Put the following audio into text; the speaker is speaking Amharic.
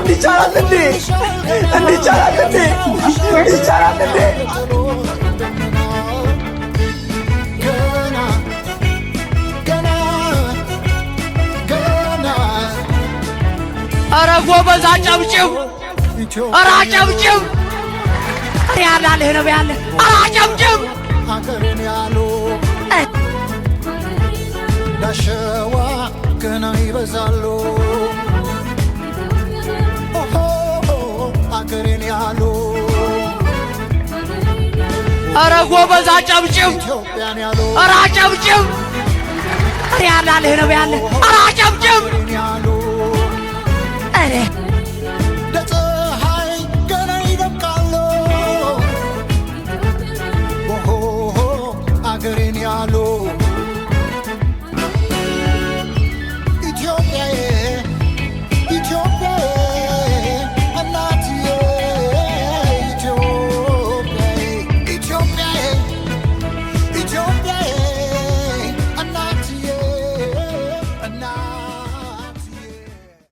እንዲቻላል እንዴ እንዲቻላል እንዴ እንዲቻላል እንዴ ኧረ ጎበዝ አጨብጭብ ኧረ አጨብጭብ ያላለህ ነው ያለ ኧረ አጨብጭብ አገሬን ያሉ ዳሸዋ ገና ይበዛሉ አገሬን ያሉ ኧረ ጎበዝ አጨብጭብ ኧረ አጨብጭብ ያላለህ ነው ያለ ኧረ አጨብጭብ ያሉ أنا